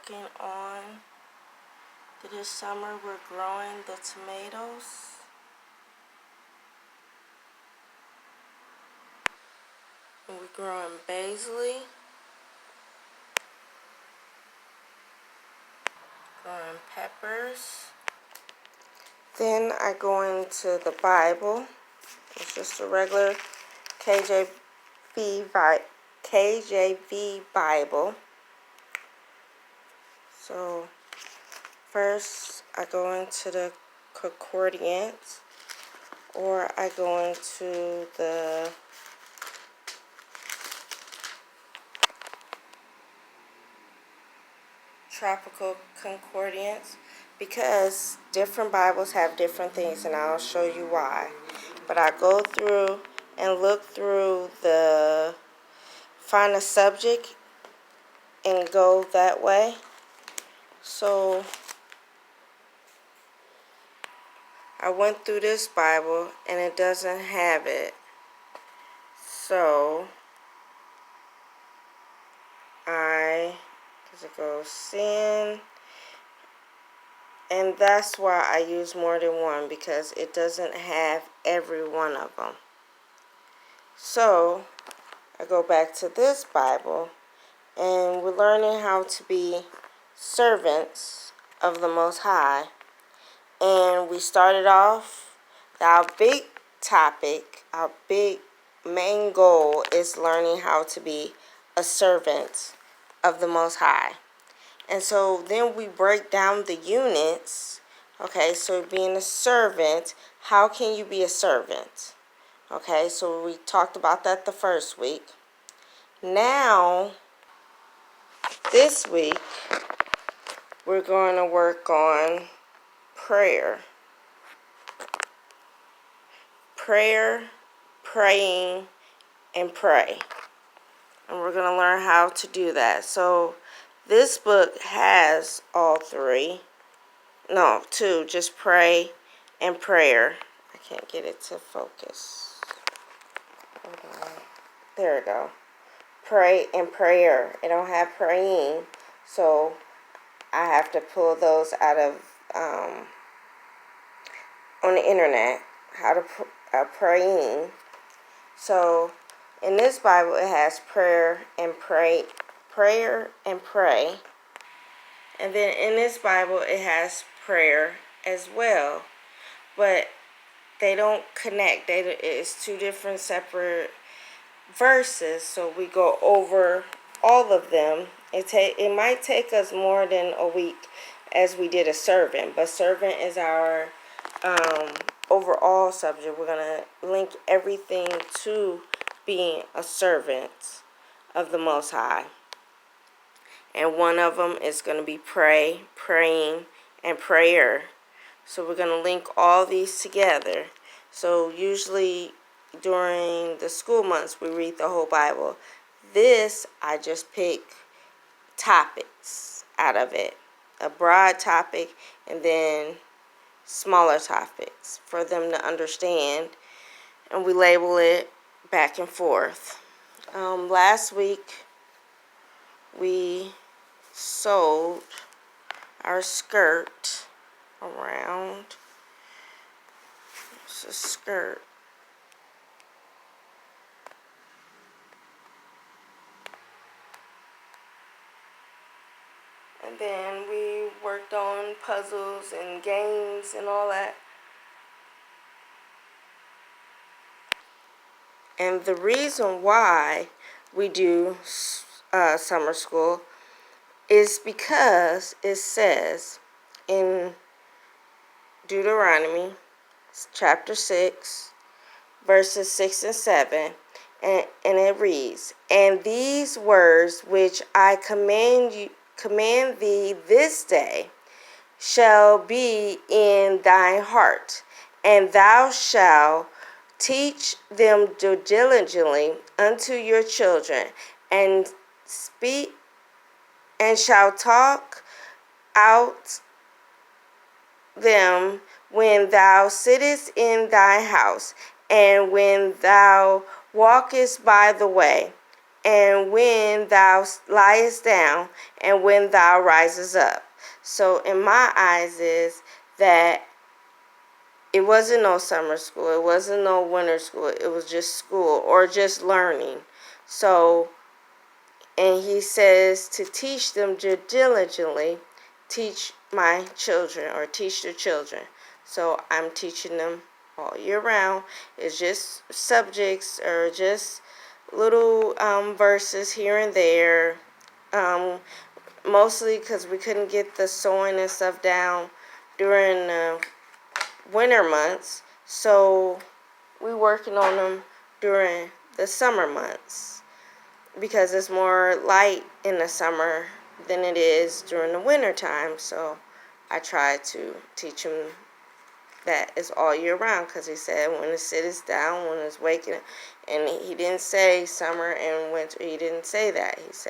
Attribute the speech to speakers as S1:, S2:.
S1: working on this summer. We're growing the tomatoes. And we're growing basil, growing peppers. Then I go into the Bible. It's just a regular KJV Bible. So first I go into the concordance, or I go into the tropical concordance, because different Bibles have different things, and I'll show you why. But I go through and look through find a subject and go that way. So I went through this Bible and it doesn't have it. So because it goes sin, and that's why I use more than one, because it doesn't have every one of them. So I go back to this Bible, and we're learning how to be servants of the Most High. And we started off, our big topic, our big main goal is learning how to be a servant of the Most High. And so then we break down the units. Okay, so being a servant, how can you be a servant? Okay, so we talked about that the first week. Now, this week, we're going to work on prayer. Prayer, praying, and pray. And we're going to learn how to do that. So this book has all three. No, two. Just pray and prayer. I can't get it to focus. Hold on. There we go. Pray and prayer. It don't have praying. So I have to pull those out of on the internet. How to praying. So in this Bible, it has prayer and pray. Prayer and pray. And then in this Bible, it has prayer as well. But they don't connect. It's two different separate verses. So we go over all of them. It might take us more than a week as we did a servant. But servant is our overall subject. We're going to link everything to being a servant of the Most High. And one of them is going to be praying, and prayer. So we're going to link all these together. So usually during the school months, we read the whole Bible. This, I just pick topics out of it. A broad topic, and then smaller topics for them to understand. And we label it back and forth. Last week, we sewed our skirt around. It's a skirt. And then we worked on puzzles and games and all that. And the reason why we do summer school is because it says in Deuteronomy chapter 6, verses 6 and 7, and it reads, "And these words which I command thee this day shall be in thy heart, and thou shalt teach them diligently unto your children, and speak, and shall talk out them when thou sittest in thy house, and when thou walkest by the way, and when thou liest down, and when thou rises up. So in my eyes is that it wasn't no summer school, it wasn't no winter school, it was just school or just learning. So, and he says to teach them diligently, teach my children or teach the children. So I'm teaching them all year round. It's just subjects or just little verses here and there. Mostly because we couldn't get the sewing and stuff down during winter months, so we working on them during the summer months because it's more light in the summer than it is during the winter time. So I try to teach them that it's all year round, because he said when the city's down, when it's waking up, and he didn't say summer and winter, he didn't say that. He said